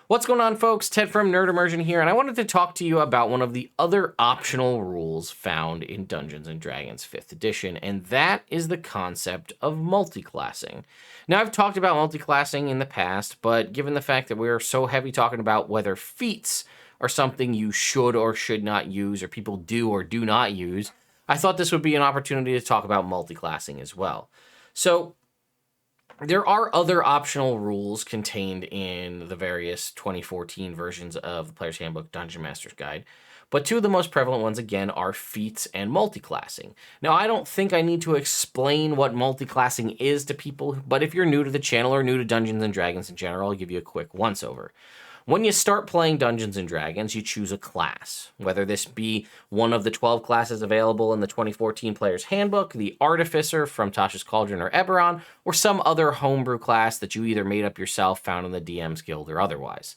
What's going on, folks? Ted from Immersion here, and I wanted to talk to you about one of the other optional rules found in Dungeons & Dragons 5th edition, and that is the concept of multiclassing. Now, I've talked about multiclassing in the past, but given the fact that we're so heavy talking about whether feats are something you should or should not use, or people do or do not use, I thought this would be an opportunity to talk about multiclassing as well. So, there are other optional rules contained in the various 2014 versions of the Player's Handbook Dungeon Master's Guide, but two of the most prevalent ones, again, are feats and multiclassing. Now, I don't think I need to explain what multiclassing is to people, but if you're new to the channel or new to Dungeons & Dragons in general, I'll give you a quick once-over. When you start playing Dungeons & Dragons, you choose a class, whether this be one of the 12 classes available in the 2014 Player's Handbook, the Artificer from Tasha's Cauldron or Eberron, or some other homebrew class that you either made up yourself, found in the DM's Guild, or otherwise.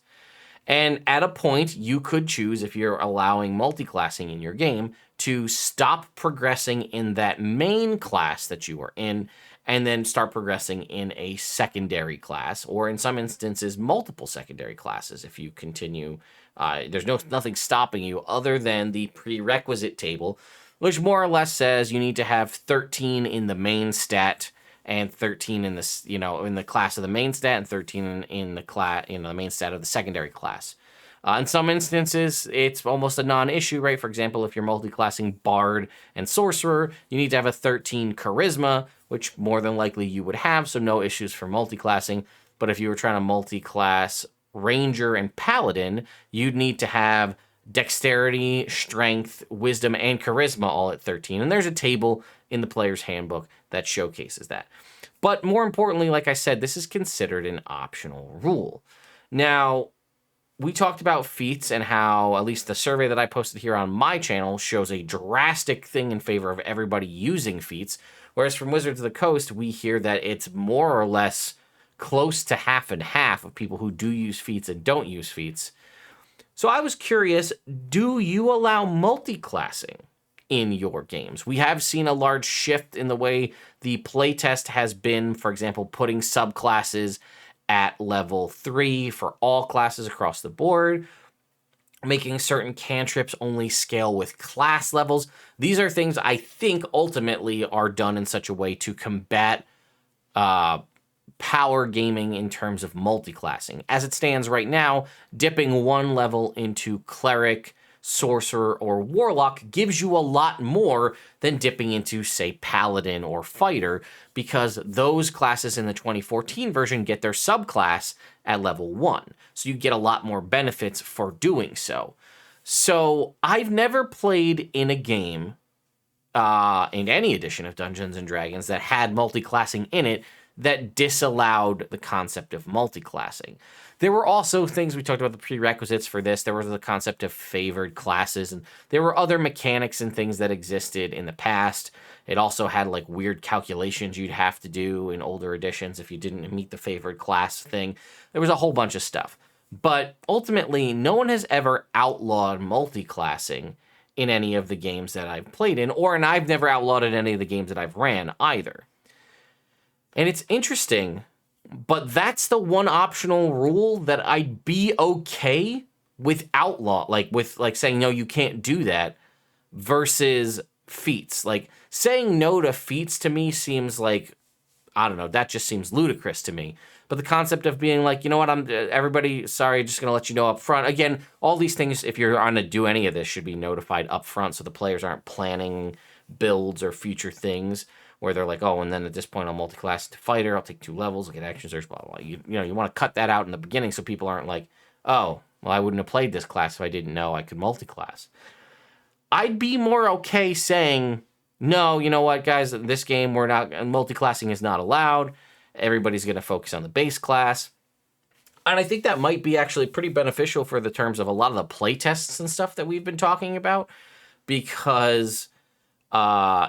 And at a point, you could choose, if you're allowing multiclassing in your game, to stop progressing in that main class that you are in, and then start progressing in a secondary class, or in some instances, multiple secondary classes. If you continue, there's nothing stopping you other than the prerequisite table, which more or less says you need to have 13 in the main stat and 13 in the in the class of the main stat and 13 in the main stat of the secondary class. In some instances, it's almost a non-issue, right? For example, if you're multiclassing Bard and Sorcerer, you need to have a 13 Charisma, which more than likely you would have, so no issues for multiclassing. But if you were trying to multiclass Ranger and Paladin, you'd need to have Dexterity, Strength, Wisdom, and Charisma all at 13. And there's a table in the Player's Handbook that showcases that. But more importantly, like I said, this is considered an optional rule. Now, we talked about feats and how, at least the survey that I posted here on my channel, shows a drastic thing in favor of everybody using feats. Whereas from Wizards of the Coast, we hear that it's more or less close to half and half of people who do use feats and don't use feats. So I was curious, do you allow multiclassing in your games? We have seen a large shift in the way the playtest has been, for example, putting subclasses at level 3 for all classes across the board, making certain cantrips only scale with class levels. These are things I think ultimately are done in such a way to combat power gaming in terms of multiclassing. As it stands right now, dipping one level into Cleric, Sorcerer, or Warlock gives you a lot more than dipping into, say, Paladin or Fighter, because those classes in the 2014 version get their subclass at level 1. So you get a lot more benefits for doing so. So I've never played in a game, in any edition of Dungeons & Dragons, that had multiclassing in it that disallowed the concept of multiclassing. There were also things, we talked about the prerequisites for this. There was the concept of favored classes, and there were other mechanics and things that existed in the past. It also had like weird calculations you'd have to do in older editions if you didn't meet the favored class thing. There was a whole bunch of stuff. But ultimately, no one has ever outlawed multiclassing in any of the games that I've played in, and I've never outlawed it in any of the games that I've ran either. And it's interesting, but that's the one optional rule that I'd be okay with with saying, no, you can't do that, versus feats. Like, saying no to feats to me seems like, I don't know, that just seems ludicrous to me. But the concept of being like, you know what, everybody, sorry, just going to let you know up front. Again, all these things, if you're going to do any of this, should be notified up front so the players aren't planning builds or future things where they're like, oh, and then at this point I'll multiclass to Fighter, I'll take 2 levels, I'll get action surge, blah, blah, blah. You want to cut that out in the beginning so people aren't like, oh, well, I wouldn't have played this class if I didn't know I could multiclass. I'd be more okay saying, no, you know what, guys, in this game, multiclassing is not allowed. Everybody's going to focus on the base class. And I think that might be actually pretty beneficial for the terms of a lot of the playtests and stuff that we've been talking about, because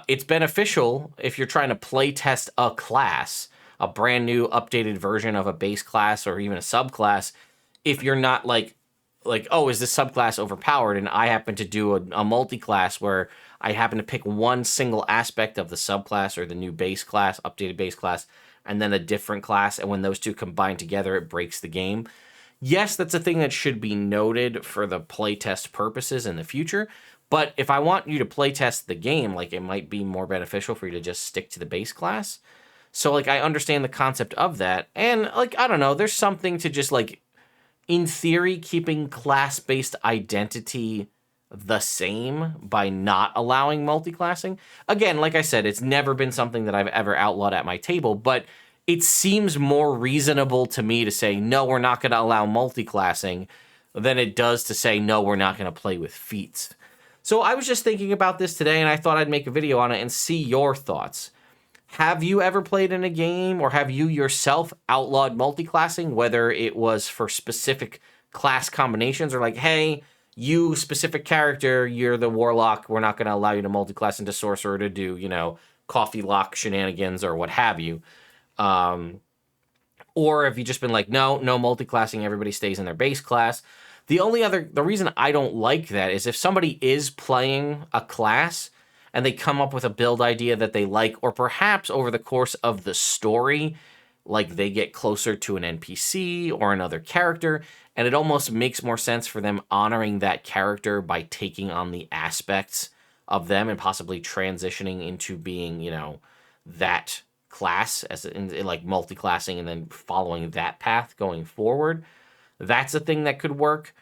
it's beneficial if you're trying to play test a class, a brand new updated version of a base class or even a subclass, if you're not like, oh, is this subclass overpowered? And I happen to do a multi-class where I happen to pick one single aspect of the subclass or the new base class, updated base class, and then a different class. And when those two combine together, it breaks the game. Yes, that's a thing that should be noted for the playtest purposes in the future. But if I want you to playtest the game, like, it might be more beneficial for you to just stick to the base class. So, like, I understand the concept of that. And, like, I don't know, there's something to just, like, in theory, keeping class-based identity the same by not allowing multiclassing. Again, like I said, it's never been something that I've ever outlawed at my table, but it seems more reasonable to me to say, no, we're not going to allow multiclassing than it does to say, no, we're not going to play with feats. So I was just thinking about this today, and I thought I'd make a video on it and see your thoughts. Have you ever played in a game, or have you yourself outlawed multiclassing, whether it was for specific class combinations or like, hey, you specific character, you're the warlock, we're not going to allow you to multiclass into sorcerer to do, you know, coffee lock shenanigans or what have you. Or have you just been like, no multiclassing, everybody stays in their base class. The reason I don't like that is if somebody is playing a class and they come up with a build idea that they like, or perhaps over the course of the story, like they get closer to an NPC or another character, and it almost makes more sense for them honoring that character by taking on the aspects of them and possibly transitioning into being, you know, that class as in like multiclassing and then following that path going forward. That's a thing that could work.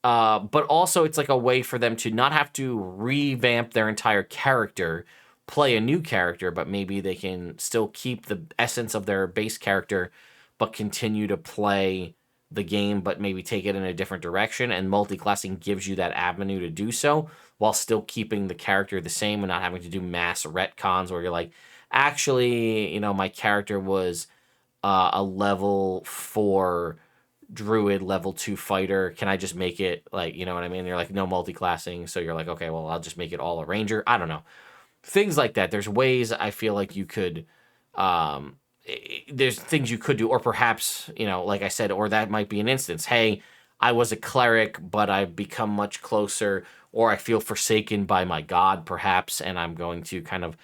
But also it's like a way for them to not have to revamp their entire character, play a new character, but maybe they can still keep the essence of their base character, but continue to play the game, but maybe take it in a different direction. And multiclassing gives you that avenue to do so while still keeping the character the same and not having to do mass retcons where you're like, actually, you know, my character was a level 4 druid, level 2 fighter. Can I just make it like, you know what I mean? You're like, no multiclassing. So you're like, okay, well, I'll just make it all a ranger. I don't know. Things like that. There's ways I feel like you could, there's things you could do, or perhaps, you know, like I said, or that might be an instance. Hey, I was a cleric, but I've become much closer, or I feel forsaken by my god, perhaps, and I'm going to kind of,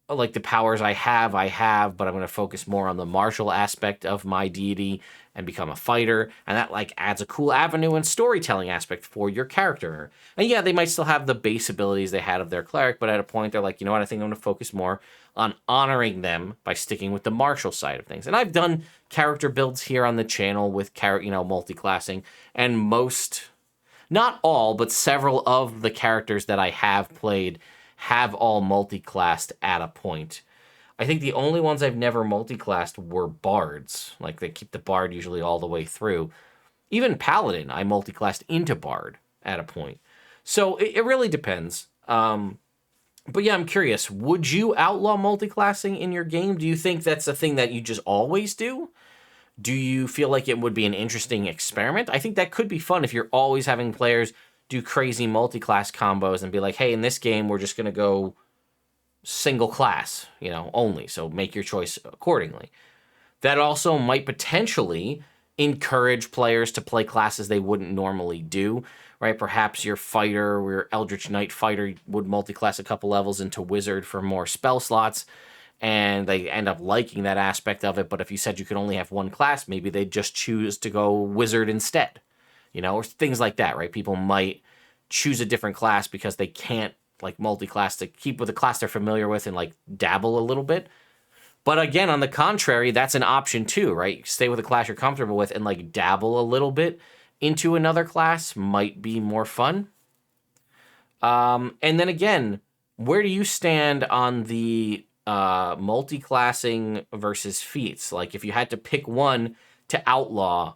like, the powers I have, but I'm going to focus more on the martial aspect of my deity and become a fighter. And that, like, adds a cool avenue and storytelling aspect for your character. And yeah, they might still have the base abilities they had of their cleric, but at a point they're like, you know what, I think I'm going to focus more on honoring them by sticking with the martial side of things. And I've done character builds here on the channel with, you know, multiclassing, and most, not all, but several of the characters that I have played have all multiclassed at a point. I think the only ones I've never multiclassed were bards. Like, they keep the bard usually all the way through. Even paladin, I multiclassed into bard at a point. So it really depends. But yeah, I'm curious. Would you outlaw multiclassing in your game? Do you think that's a thing that you just always do? Do you feel like it would be an interesting experiment? I think that could be fun if you're always having players do crazy multi-class combos and be like, hey, in this game, we're just going to go single class, you know, only. So make your choice accordingly. That also might potentially encourage players to play classes they wouldn't normally do, right? Perhaps your fighter, or your Eldritch Knight fighter would multi-class a couple levels into wizard for more spell slots, and they end up liking that aspect of it. But if you said you could only have one class, maybe they'd just choose to go wizard instead. You know, or things like that, right? People might choose a different class because they can't, like, multi-class to keep with a class they're familiar with and, like, dabble a little bit. But again, on the contrary, that's an option too, right? Stay with a class you're comfortable with and, like, dabble a little bit into another class might be more fun. And then again, where do you stand on the multi-classing versus feats? Like, if you had to pick one to outlaw,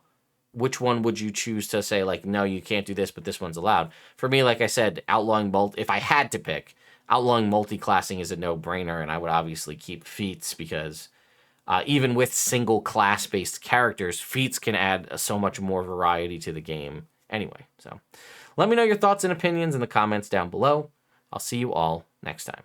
which one would you choose to say, like, no, you can't do this, but this one's allowed? For me, like I said, if I had to pick, outlawing multi-classing is a no-brainer, and I would obviously keep feats because even with single class-based characters, feats can add so much more variety to the game anyway. So let me know your thoughts and opinions in the comments down below. I'll see you all next time.